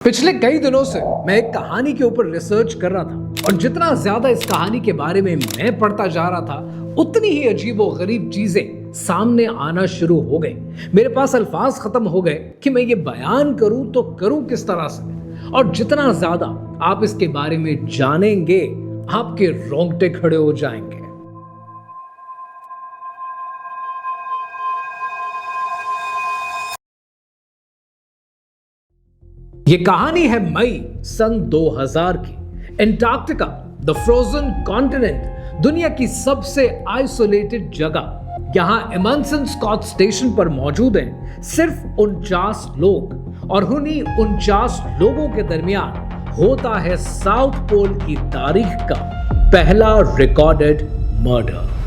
पिछले कई दिनों से मैं एक कहानी के ऊपर रिसर्च कर रहा था और जितना ज्यादा इस कहानी के बारे में मैं पढ़ता जा रहा था उतनी ही अजीब और गरीब चीजें सामने आना शुरू हो गई। मेरे पास अल्फाज खत्म हो गए कि मैं ये बयान करूं तो करूं किस तरह से। और जितना ज्यादा आप इसके बारे में जानेंगे आपके रोंगटे खड़े हो जाएंगे। ये कहानी है मई सन 2000 की। एंटार्क्टिका, द फ्रोजन कॉन्टिनेंट, दुनिया की सबसे आइसोलेटेड जगह। यहां एमंसन स्कॉट स्टेशन पर मौजूद हैं सिर्फ 49 लोग और उन्हीं 49 लोगों के दरमियान होता है साउथ पोल की तारीख का पहला रिकॉर्डेड मर्डर।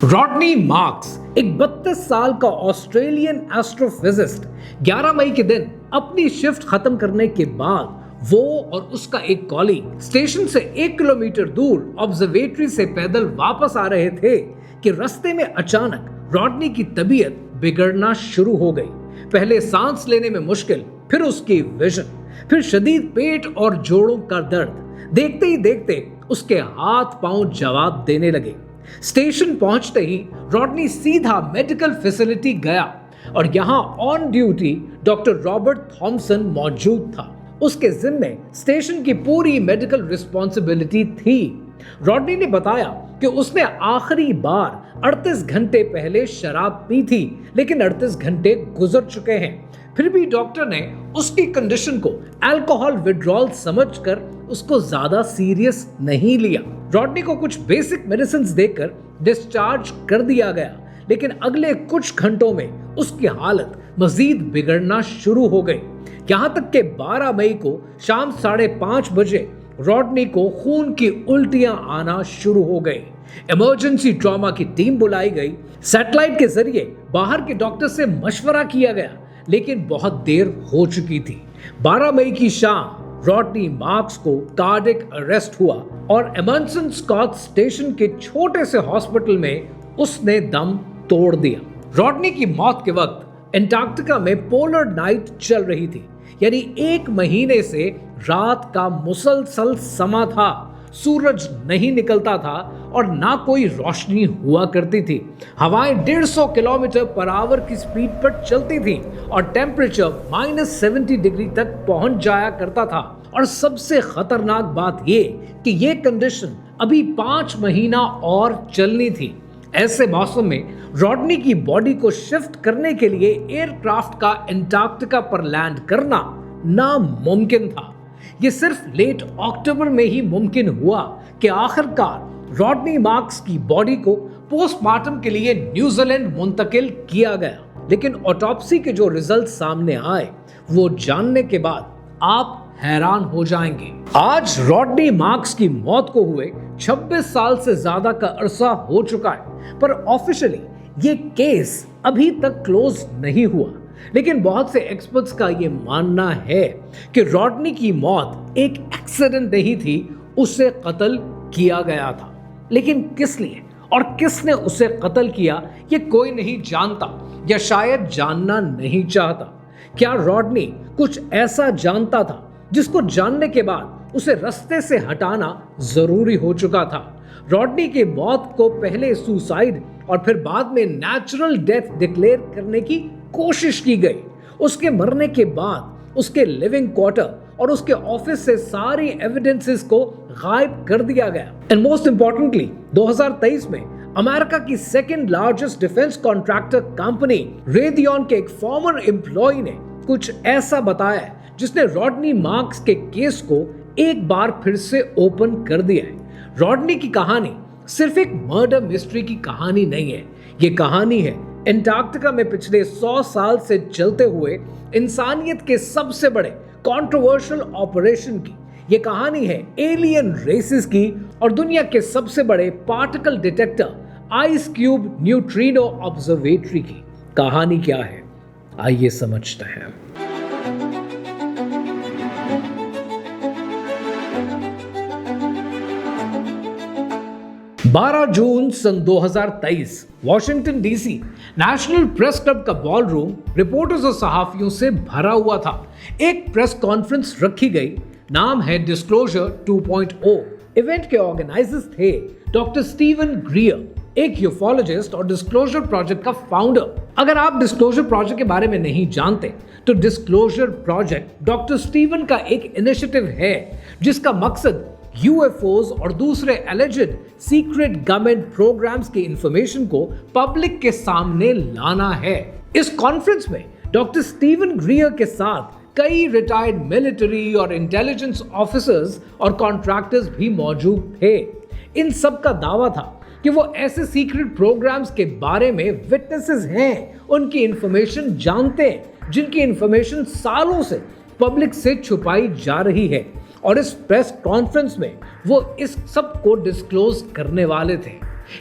रॉडनी मार्क्स एक 32 साल का ऑस्ट्रेलियन एस्ट्रोफिजिस्ट 11 मई के दिन अपनी शिफ्ट खत्म करने के बाद वो और उसका एक कॉलीग स्टेशन से 1 किलोमीटर दूर ऑब्जर्वेटरी से पैदल वापस आ रहे थे कि रास्ते में अचानक रॉडनी की तबीयत बिगड़ना शुरू हो गई। पहले सांस लेने में मुश्किल, फिर उसकी विजन, फिर शदीद पेट और जोड़ों का दर्द। देखते ही देखते उसके हाथ पांव जवाब देने लगे। स्टेशन पहुंचते ही रॉडनी सीधा मेडिकल फैसिलिटी गया और यहां on duty doctor Robert Thomson मौजूद था। उसके जिम्मे स्टेशन की पूरी मेडिकल रिस्पॉन्सिबिलिटी थी। रॉडनी ने बताया कि उसने आखिरी बार 38 घंटे पहले शराब पी थी, लेकिन 38 घंटे गुजर चुके हैं। फिर भी डॉक्टर ने उसकी कंडीशन को अल्कोहल विड्रॉल समझकर उसको ज्यादा सीरियस नहीं लिया। रॉडनी को कुछ बेसिक मेडिसिन देकर डिस्चार्ज कर दिया गया, लेकिन अगले कुछ घंटों में उसकी हालत मजीद बिगड़ना शुरू हो गई। यहां तक कि 12 मई को शाम 5:30 बजे रॉडनी को खून की उल्टियां आना शुरू हो गई। इमरजेंसी ट्रॉमा की टीम बुलाई गई। सैटेलाइट के जरिए बाहर के डॉक्टर से मशवरा किया गया, लेकिन बहुत देर हो चुकी थी। 12 मई की शाम रॉडनी मार्क्स को कार्डियक अरेस्ट हुआ और एमंसन स्कॉट स्टेशन के छोटे से हॉस्पिटल में उसने दम तोड़ दिया। रॉडनी की मौत के वक्त एंटार्क्टिका में पोलर नाइट चल रही थी, यानी 1 महीने से रात का मुसलसल समा था। सूरज नहीं निकलता था और ना कोई रोशनी हुआ करती थी। हवाएं 150 किलोमीटर पर आवर की स्पीड पर चलती थी और टेम्परेचर -70 डिग्री तक पहुंच जाया करता था। और सबसे खतरनाक बात ये कि ये कंडीशन अभी 5 महीना और चलनी थी। ऐसे मौसम में रॉडनी की बॉडी को शिफ्ट करने के लिए एयरक्राफ्ट का एंटार्क्टिका पर लैंड करना नामुमकिन था। ये सिर्फ लेट अक्टूबर में ही मुमकिन हुआ कि आखिरकार रॉडनी मार्क्स की बॉडी को पोस्टमार्टम के लिए न्यूजीलैंड मुंतकिल किया गया। लेकिन ऑटोप्सी के जो रिजल्ट सामने आए वो जानने के बाद आप हैरान हो जाएंगे। आज रॉडनी मार्क्स की मौत को हुए 26 साल से ज्यादा का अरसा हो चुका है, पर ऑफिशियली ये केस अभी तक क्लोज नहीं हुआ। लेकिन बहुत से एक्सपर्ट्स का ये मानना है कि रॉडनी की मौत एक एक्सीडेंट नहीं थी, उसे कत्ल किया गया था। लेकिन किस लिए और किसने उसे कत्ल किया ये कोई नहीं जानता या शायद जानना नहीं चाहता। क्या रॉडनी कुछ ऐसा जानता था जिसको जानने के बाद उसे रास्ते से हटाना जरूरी हो चुका था? रॉडनी की मौत को पहले सुसाइड और फिर बाद में नेचुरल डेथ डिक्लेयर करने की कोशिश की गई। उसके मरने के बाद उसके लिविंग क्वार्टर और उसके ऑफिस से सारी एविडेंसेस को गायब कर दिया गया। एंड मोस्ट इंपॉर्टेंटली 2023 में अमेरिका की second largest defence contractor company radian के एक फॉर्मर एम्प्लॉय ने कुछ ऐसा बताया जिसने रॉडनी मार्क्स के केस को एक बार फिर से ओपन कर दिया है। रॉडनी की कहानी सिर्फ एक मर्डर मिस्ट्री की कहानी नहीं है, ये कहानी है एंटार्क्टिका में पिछले 100 साल से चलते हुए इंसानियत के सबसे बड़े कंट्रोवर्शियल ऑपरेशन की। ये कहानी है एलियन रेसेस की और दुनिया के सबसे बड़े particle detector ice cube neutrino observatory की। कहानी क्या है, आइए समझते हैं। 12 जून सन 2023 Washington DC national press club का बॉल रूम रिपोर्टर्स और सहाफियों से भरा हुआ था। एक प्रेस कॉन्फ्रेंस रखी गई, नाम है डिस्क्लोजर 2.0। इवेंट के ऑर्गेनाइजर्स थे डॉक्टर स्टीवन ग्रियर, एक यूफोलॉजिस्ट और डिस्क्लोजर प्रोजेक्ट का फाउंडर। अगर आप डिस्क्लोजर प्रोजेक्ट के बारे में नहीं जानते तो डिस्क्लोजर प्रोजेक्ट डॉक्टर स्टीवन का एक इनिशिएटिव है जिसका मकसद यूएफओज और दूसरे एलिजिड सीक्रेट गवर्नमेंट प्रोग्राम्स की इंफॉर्मेशन को पब्लिक के सामने लाना है। इस कॉन्फ्रेंस में डॉक्टर स्टीवन ग्रियर के साथ कई रिटायर्ड मिलिट्री और इंटेलिजेंस ऑफिसर्स और कॉन्ट्रैक्टर्स भी मौजूद थे। इन सब का दावा था कि वो ऐसे सीक्रेट प्रोग्राम्स के बारे में विटनेसेस हैं, उनकी इंफॉर्मेशन जानते हैं जिनकी इंफॉर्मेशन सालों से पब्लिक से छुपाई जा रही है। और इस प्रेस कॉन्फ्रेंस में वो इस सब को डिस्क्लोज करने वाले थे।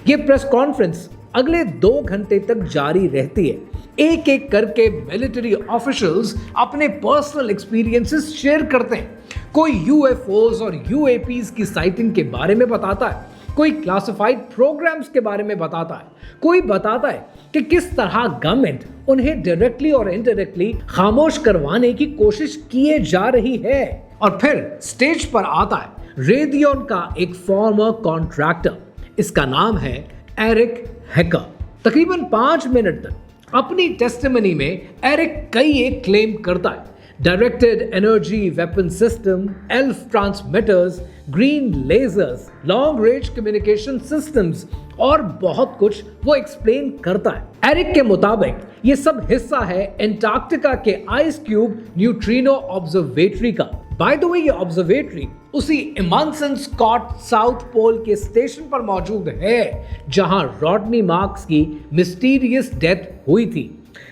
ये प्रेस कॉन्फ्रेंस अगले 2 घंटे तक जारी रहती है। एक एक करके मिलिट्री ऑफिशियल्स अपने पर्सनल एक्सपीरियंसेस शेयर करते हैं। कोई यूएफओज और यूएपीज की साइटिंग के बारे में बताता है, कोई क्लासिफाइड प्रोग्राम्स के बारे में बताता है, कोई बताता है कि किस तरह गवर्नमेंट उन्हें डायरेक्टली और इनडायरेक्टली खामोश करवाने की कोशिश किए जा रही है। और फिर स्टेज पर आता है रेडियन का एक फॉर्मर कॉन्ट्रैक्टर, इसका नाम है एरिक हैकर। तकरीबन 5 मिनट तक अपनी टेस्टिमनी में एरिक कई एक क्लेम करता है। Directed energy weapon system, ELF transmitters, green lasers, long range communication systems और बहुत कुछ वो एक्सप्लेन करता है। एरिक के मुताबिक ये सब हिस्सा है एंटार्क्टिका के आइस क्यूब न्यूट्रिनो ऑब्जर्वेटरी का। बाय द वे ये ऑब्जर्वेटरी उसी इमंसन स्कॉट साउथ पोल के स्टेशन पर मौजूद है जहां रॉडनी मार्क्स की मिस्टीरियस डेथ हुई थी।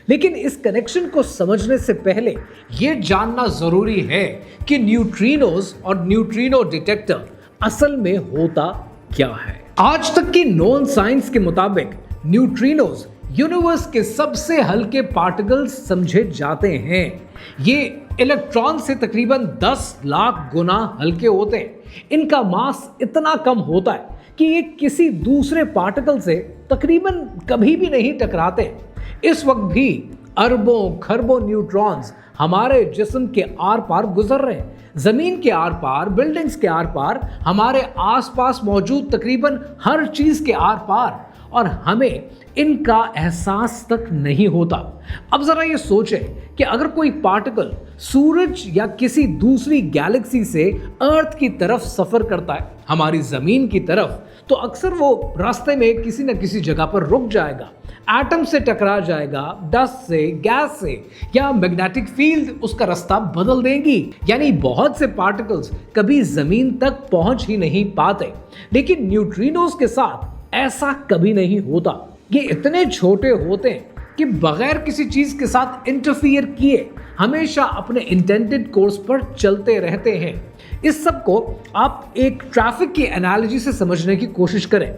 लेकिन इस कनेक्शन को समझने से पहले यह जानना जरूरी है कि न्यूट्रिनोज और न्यूट्रिनो डिटेक्टर असल में होता क्या है। आज तक की नॉन साइंस के मुताबिक न्यूट्रिनोज यूनिवर्स के सबसे हल्के पार्टिकल्स समझे जाते हैं। ये इलेक्ट्रॉन से तकरीबन 10 लाख गुना हल्के होते हैं। इनका मास इतना कम होता है कि ये किसी दूसरे पार्टिकल से तकरीबन कभी भी नहीं टकराते। इस वक्त भी अरबों खरबों न्यूट्रॉन्स हमारे जिस्म के आर पार गुजर रहे हैं। जमीन के आर पार, बिल्डिंग्स के आर पार, हमारे आसपास मौजूद तकरीबन हर चीज के आर पार, और हमें इनका एहसास तक नहीं होता। अब जरा ये सोचें कि अगर कोई पार्टिकल सूरज या किसी दूसरी गैलेक्सी से अर्थ की तरफ सफर करता है, हमारी जमीन की तरफ, तो अक्सर वो रास्ते में किसी न किसी जगह पर रुक जाएगा, एटम से टकरा जाएगा, डस्ट से, गैस से, या मैग्नेटिक फील्ड उसका रास्ता बदल देंगी। यानी बहुत से पार्टिकल्स कभी जमीन तक पहुंच ही नहीं पाते। लेकिन न्यूट्रिनोज के साथ ऐसा कभी नहीं होता। ये इतने छोटे होते हैं कि बगैर किसी चीज के साथ इंटरफियर किए हमेशा अपने इंटेंडेड कोर्स पर चलते रहते हैं। इस सब को आप एक ट्रैफिक की एनालॉजी से समझने की कोशिश करें।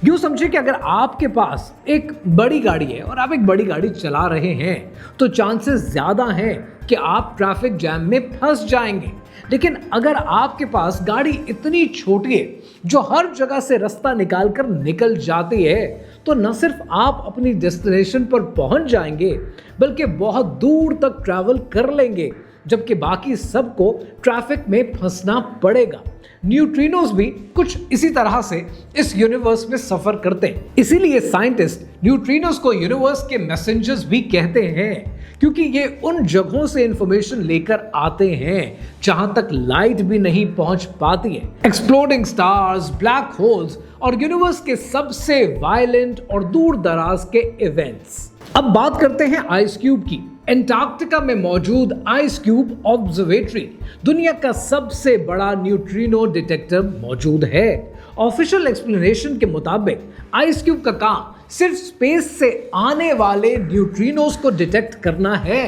यूं समझिए कि अगर आपके पास एक बड़ी गाड़ी है और आप एक बड़ी गाड़ी चला रहे हैं तो चांसेस ज्यादा हैं कि आप ट्रैफिक जैम में फंस जाएंगे। लेकिन अगर आपके पास गाड़ी इतनी छोटी है जो हर जगह से रास्ता निकालकर निकल जाती है, तो न सिर्फ आप अपनी डेस्टिनेशन पर पहुंच जाएंगे बल्कि बहुत दूर तक ट्रैवल कर लेंगे, जबकि बाकी सबको ट्रैफिक में फंसना पड़ेगा। न्यूट्रिनोज भी कुछ इसी तरह से इस यूनिवर्स में सफर करते हैं। इसीलिए साइंटिस्ट न्यूट्रिनोज को यूनिवर्स के मैसेंजर्स भी कहते हैं, क्योंकि ये उन जगहों से इंफॉर्मेशन लेकर आते हैं जहां तक लाइट भी नहीं पहुंच पाती है। एक्सप्लोडिंग स्टार्स, ब्लैक होल्स और यूनिवर्स के सबसे वायलेंट और दूर दराज के इवेंट्स। अब बात करते हैं आइस क्यूब की। एंटार्क्टिका में मौजूद आइस क्यूब ऑब्जर्वेटरी दुनिया का सबसे बड़ा न्यूट्रिनो डिटेक्टर मौजूद है। ऑफिशियल एक्सप्लेनेशन के मुताबिक आइस क्यूब का काम सिर्फ स्पेस से आने वाले न्यूट्रिनोज को डिटेक्ट करना है।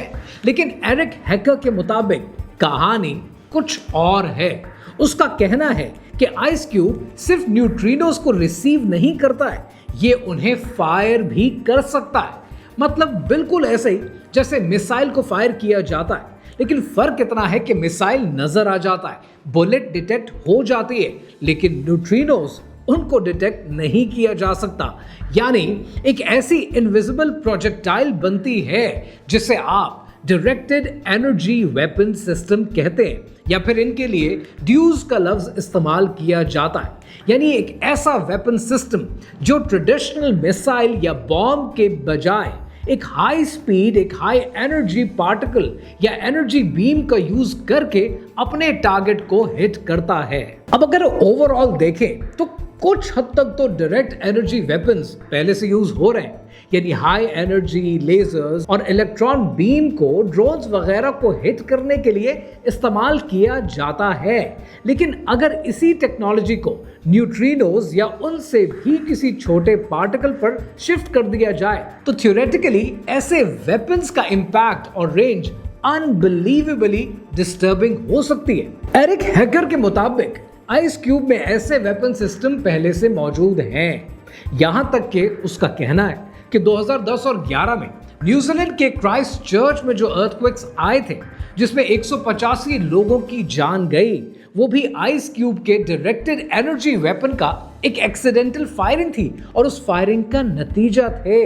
लेकिन एरिक हैकर के मुताबिक कहानी कुछ और है। उसका कहना है कि आइस क्यूब सिर्फ न्यूट्रिनोज को रिसीव नहीं करता है, ये उन्हें फायर भी कर सकता है। मतलब बिल्कुल ऐसे ही जैसे मिसाइल को फायर किया जाता है, लेकिन फर्क इतना है कि मिसाइल नजर आ जाता है, बुलेट डिटेक्ट हो जाती है, लेकिन न्यूट्रिनोज उनको डिटेक्ट नहीं किया जा सकता। यानी एक ऐसी इनविजिबल प्रोजेक्टाइल बनती है जिसे आप डायरेक्टेड एनर्जी वेपन सिस्टम कहते हैं, या फिर इनके लिए ड्यूज का लफ्ज इस्तेमाल किया जाता है। यानी एक ऐसा वेपन सिस्टम जो ट्रेडिशनल मिसाइल या बॉम्ब के बजाय एक हाई स्पीड, एक हाई एनर्जी पार्टिकल या एनर्जी बीम का यूज करके अपने टारगेट को हिट करता है। अब अगर ओवरऑल देखें तो कुछ हद तक तो डायरेक्ट एनर्जी वेपन्स पहले से यूज हो रहे हैं, यानी हाई एनर्जी लेजर्स और इलेक्ट्रॉन बीम को ड्रोन्स वगैरह को हिट करने के लिए इस्तेमाल किया जाता है। लेकिन अगर इसी टेक्नोलॉजी को न्यूट्रिनोज या उनसे भी किसी छोटे पार्टिकल पर शिफ्ट कर दिया जाए तो थ्योरेटिकली ऐसे वेपन्स का इंपैक्ट और रेंज अनबिलीवेबली डिस्टर्बिंग हो सकती है। एरिक हैकर के मुताबिक आइस क्यूब में ऐसे वेपन सिस्टम पहले से मौजूद हैं। यहां तक कि उसका कहना है कि 2010 और 11 में न्यूजीलैंड के क्राइस्ट चर्च में जो अर्थक्वेक्स आए थे जिसमें 185 लोगों की जान गई, वो भी आइस क्यूब के डायरेक्टेड एनर्जी वेपन का एक एक्सीडेंटल फायरिंग थी और उस फायरिंग का नतीजा थे।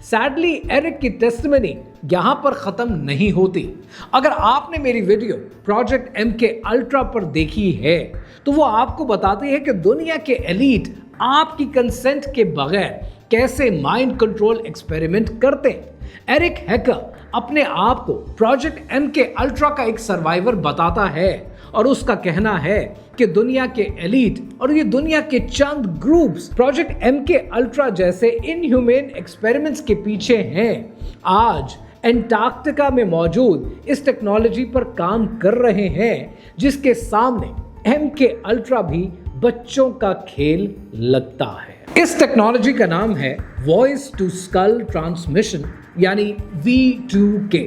सैडली एरिक की टेस्टिमनी यहां पर खत्म नहीं होती। अगर आपने मेरी वीडियो प्रोजेक्ट MK अल्ट्रा पर देखी है तो वो आपको बताती है कि दुनिया के एलीट आपकी कंसेंट के बगैर कैसे माइंड कंट्रोल एक्सपेरिमेंट करते हैं। एरिक हैकर अपने आप को प्रोजेक्ट MK अल्ट्रा का एक सर्वाइवर बताता है और उसका कहना है कि दुनिया के एलीट और ये दुनिया के चंद ग्रुप्स प्रोजेक्ट MK अल्ट्रा जैसे इनह्यूमन एक्सपेरिमेंट्स के पीछे हैं। आज एंटार्क्टिका में मौजूद इस टेक्नोलॉजी पर काम कर रहे हैं जिसके सामने MK अल्ट्रा भी बच्चों का खेल लगता है। इस टेक्नोलॉजी का नाम है वॉइस टू स्कल ट्रांसमिशन यानी V2K।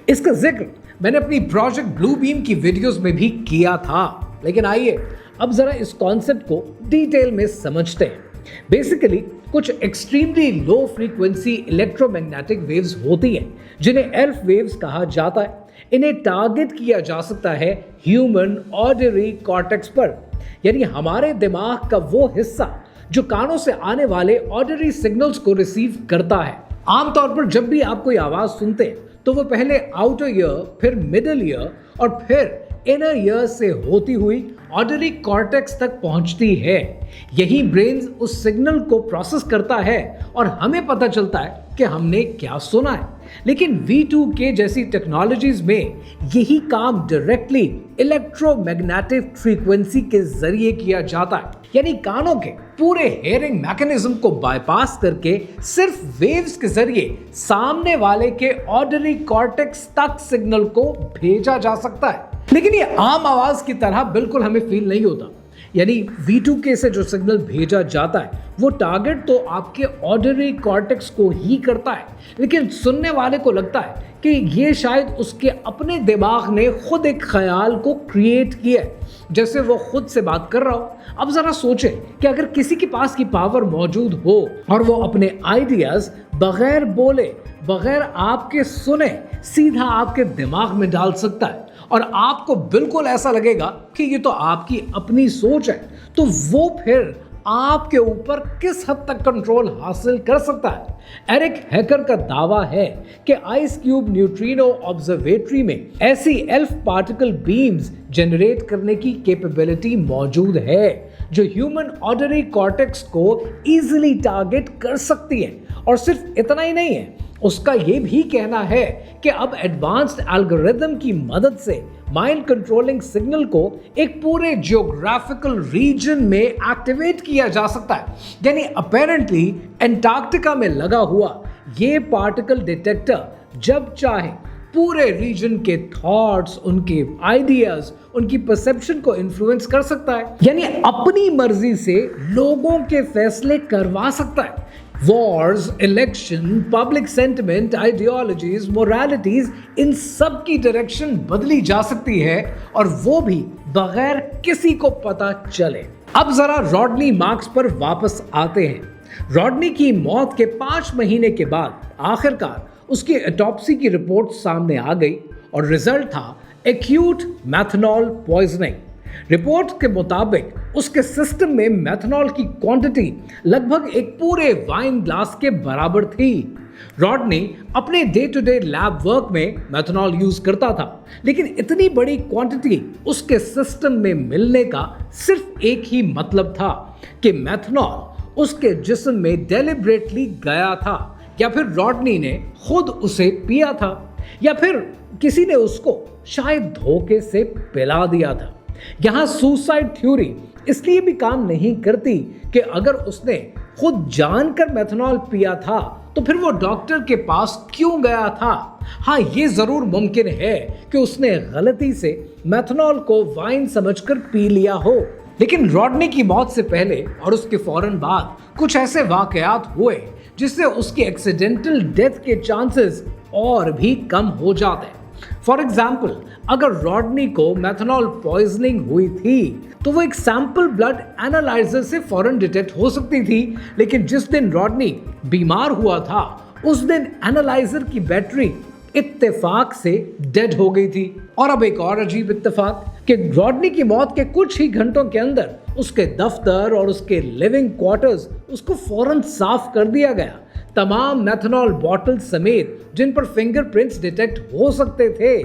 इसका जिक्र मैंने अपनी प्रोजेक्ट ब्लू बीम की वीडियोस में भी किया था, लेकिन आइए अब जरा इस कॉन्सेप्ट को डिटेल में समझते हैं। बेसिकली कुछ extremely low frequency electromagnetic waves होती हैं जिन्हें एल्फ वेव्स कहा जाता है। इन्हें टारगेट किया जा सकता है ह्यूमन ऑडिटरी कॉर्टेक्स पर, यानी हमारे दिमाग का वो हिस्सा जो कानों से आने वाले ऑडिटरी सिग्नल्स को रिसीव करता है। आमतौर पर जब भी आप कोई आवाज सुनते हैं तो वो पहले आउटर ईयर, फिर मिडिल ईयर और फिर इनर ईयर से होती हुई ऑडिटरी कॉर्टेक्स तक पहुंचती है। यही ब्रेन उस सिग्नल को प्रोसेस करता है और हमें पता चलता है कि हमने क्या सुना है। लेकिन V2K जैसी टेक्नोलॉजीज में यही काम डायरेक्टली इलेक्ट्रोमैग्नेटिक फ्रीक्वेंसी के जरिए किया जाता है, यानी कानों के पूरे हेयरिंग मैकेनिज्म को बाईपास करके सिर्फ वेव्स के जरिए सामने वाले के ऑडिटरी कॉर्टेक्स तक सिग्नल को भेजा जा सकता है। लेकिन ये आम आवाज की तरह बिल्कुल हमें फील नहीं होता। यानी V2K से जो सिग्नल भेजा जाता है वो टारगेट तो आपके ऑडिटरी कॉर्टेक्स को ही करता है, लेकिन सुनने वाले को लगता है कि ये शायद उसके अपने दिमाग ने खुद एक ख्याल को क्रिएट किया है, जैसे वो खुद से बात कर रहा हो। अब जरा सोचें कि अगर किसी के पास की पावर मौजूद हो और वो अपने आइडियाज बगैर बोले, बगैर आपके सुने सीधा आपके दिमाग में डाल सकता है और आपको बिल्कुल ऐसा लगेगा कि ये तो आपकी अपनी सोच है, तो वो फिर आपके ऊपर किस हद तक कंट्रोल हासिल कर सकता है। एरिक हैकर का दावा है कि आइस क्यूब न्यूट्रिनो ऑब्जर्वेटरी में ऐसी एल्फ पार्टिकल बीम्स जनरेट करने की कैपेबिलिटी मौजूद है जो ह्यूमन ऑडिटरी कॉर्टेक्स को इजीली टारगेट कर सकती है। और सिर्फ इतना ही नहीं है, उसका ये भी कहना है कि अब एडवांस्ड एल्गोरिथम की मदद से माइंड कंट्रोलिंग सिग्नल को एक पूरे जियोग्राफिकल रीजन में एक्टिवेट किया जा सकता है। यानी अपेरेंटली एंटार्क्टिका में लगा हुआ ये पार्टिकल डिटेक्टर जब चाहे पूरे रीजन के थॉट्स, उनके आइडियाज, उनकी परसेप्शन को इन्फ्लुएंस कर सकता है, यानी अपनी मर्जी से लोगों के फैसले करवा सकता है। Wars, election, public sentiment, ideologies, moralities, इन सब की डायरेक्शन बदली जा सकती है और वो भी बगैर किसी को पता चले। अब जरा रॉडनी मार्क्स पर वापस आते हैं। रॉडनी की मौत के 5 महीने के बाद आखिरकार उसकी ऑटोप्सी की रिपोर्ट सामने आ गई और रिजल्ट था एक्यूट मेथनॉल पॉइजनिंग। रिपोर्ट्स के मुताबिक उसके सिस्टम में मेथनॉल की क्वांटिटी लगभग एक पूरे वाइन ग्लास के बराबर थी। रॉडनी अपने day to day lab work में मेथनॉल यूज करता था, लेकिन इतनी बड़ी क्वांटिटी उसके सिस्टम में मिलने का सिर्फ एक ही मतलब था कि मेथनॉल उसके जिस्म में डेलिब्रेटली गया था, या फिर रॉडनी ने खुद उसे पिया था, या फिर किसी ने उसको शायद धोखे से पिला दिया था। यहां सुसाइड थ्योरी इसलिए भी काम नहीं करती कि अगर उसने खुद जानकर मेथनॉल पिया था तो फिर वो डॉक्टर के पास क्यों गया था। हाँ, ये जरूर मुमकिन है कि उसने गलती से मेथनॉल को वाइन समझकर पी लिया हो, लेकिन रॉडनी की मौत से पहले और उसके फौरन बाद कुछ ऐसे वाकयात हुए जिससे उसकी एक्सीडेंटल डेथ के चांसेस और भी कम हो जाते हैं। फॉर एग्जाम्पल, अगर रॉडनी को मेथनॉल पॉइजनिंग हुई थी तो वो एक सैंपल ब्लड एनालाइजर से फौरन डिटेक्ट हो सकती थी, लेकिन जिस दिन रॉडनी बीमार हुआ था उस दिन एनालाइजर की बैटरी इत्तेफाक से डेड हो गई थी। और अब एक और अजीब इत्तेफाक कि रॉडनी की मौत के कुछ ही घंटों के अंदर उसके दफ्तर और उसके लिविंग क्वार्टर्स उसको फौरन साफ कर दिया गया। तमाम मेथनॉल बॉटल समेत जिन पर फिंगरप्रिंट्स डिटेक्ट हो सकते थे।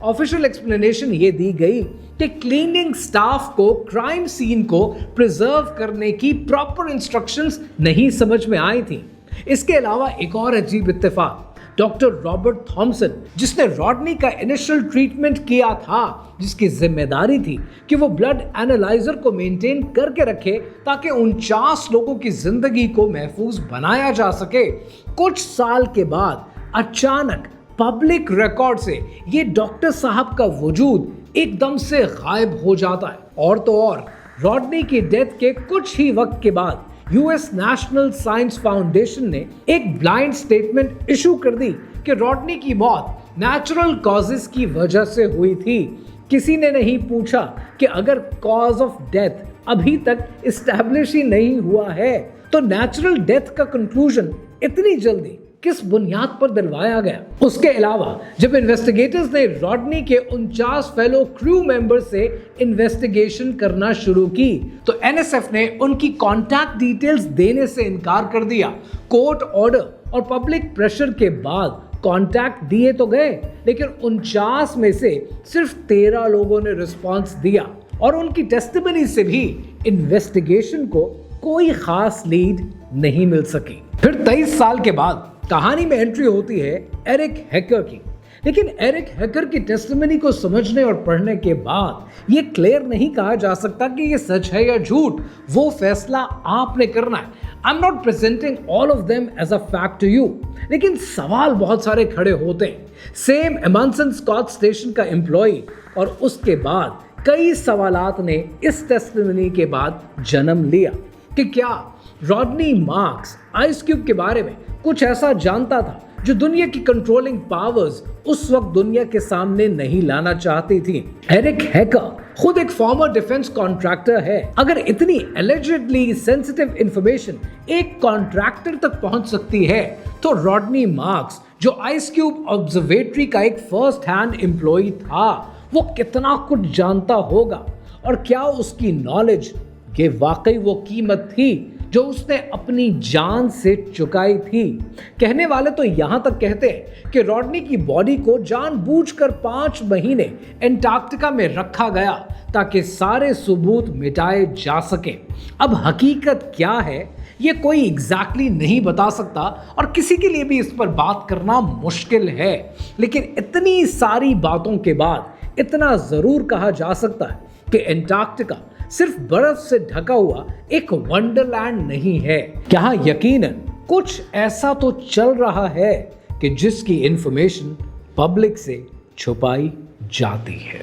ऑफिशियल एक्सप्लेनेशन ये दी गई कि क्लीनिंग स्टाफ को क्राइम सीन को प्रिजर्व करने की प्रॉपर इंस्ट्रक्शंस नहीं समझ में आई थी। इसके अलावा एक और अजीब इत्तेफाक, डॉक्टर रॉबर्ट थॉमसन, जिसने रॉडनी का इनिशियल ट्रीटमेंट किया था, जिसकी जिम्मेदारी थी कि वो ब्लड एनालाइजर को मेंटेन करके रखे ताकि 49 लोगों की जिंदगी को महफूज बनाया जा सके, कुछ साल के बाद अचानक पब्लिक रिकॉर्ड से ये डॉक्टर साहब का वजूद एकदम से गायब हो जाता है। और तो और रॉडनी की डेथ के कुछ ही वक्त के बाद यूएस नेशनल साइंस फाउंडेशन ने एक ब्लाइंड स्टेटमेंट इशू कर दी कि रॉडनी की मौत नेचुरल कॉजेस की वजह से हुई थी। किसी ने नहीं पूछा कि अगर कॉज ऑफ डेथ अभी तक इस्टेब्लिश ही नहीं हुआ है तो नेचुरल डेथ का कंक्लूजन इतनी जल्दी किस बुनियाद पर दिलवाया गया। उसके अलावा जब इन्वेस्टिगेटर्स ने रॉडनी के 49 फेलो क्रू मेंबर से इन्वेस्टिगेशन करना शुरू की तो एनएसएफ ने उनकी कॉन्टैक्ट डिटेल्स देने से इनकार कर दिया। कोर्ट ऑर्डर और पब्लिक प्रेशर के बाद कॉन्टैक्ट दिए तो गए, लेकिन 49 में से सिर्फ 13 लोगों ने रिस्पॉन्स दिया और उनकी टेस्टिमनी से भी इन्वेस्टिगेशन को कोई खास लीड नहीं मिल सकी। फिर 23 साल के बाद कहानी में एंट्री होती है एरिक हैकर की, लेकिन एरिक हैकर की टेस्टिमनी को समझने और पढ़ने के बाद ये क्लियर नहीं कहा जा सकता कि ये सच है या झूठ। वो फैसला आपने करना है। I am not presenting all of them as a fact to you, लेकिन सवाल बहुत सारे खड़े होते हैं। सेम एमंसन स्कॉट स्टेशन का एम्प्लॉय और उसके बाद कई सवालात ने इस टेस्टिमनी के बाद जन्म लिया कि क्या रॉडनी मार्क्स आइस क्यूब के बारे में कुछ ऐसा जानता था जो दुनिया की कंट्रोलिंग पावर्स उस वक्त दुनिया के सामने नहीं लाना चाहती थी। एरिक हैकर खुद एक फॉर्मर डिफेंस कॉन्ट्रैक्टर है। अगर इतनी एलिजिडली सेंसिटिव इंफॉर्मेशन एक कॉन्ट्रैक्टर तक पहुंच सकती है तो रॉडनी मार्क्स, जो आइस क्यूब ऑब्जर्वेटरी का एक फर्स्ट हैंड एम्प्लॉय था, वो कितना कुछ जानता होगा। और क्या उसकी नॉलेज ये वाकई वो कीमत थी जो उसने अपनी जान से चुकाई थी। कहने वाले तो यहां तक कहते हैं कि रॉडनी की बॉडी को जानबूझकर 5 महीने एंटार्क्टिका में रखा गया ताकि सारे सबूत मिटाए जा सके। अब हकीकत क्या है ये कोई एग्जैक्टली नहीं बता सकता और किसी के लिए भी इस पर बात करना मुश्किल है, लेकिन इतनी सारी बातों के बाद इतना जरूर कहा जा सकता है कि एंटार्क्टिका सिर्फ बर्फ से ढका हुआ एक वंडरलैंड नहीं है। यहाँ यकीनन कुछ ऐसा तो चल रहा है कि जिसकी इंफॉर्मेशन पब्लिक से छुपाई जाती है।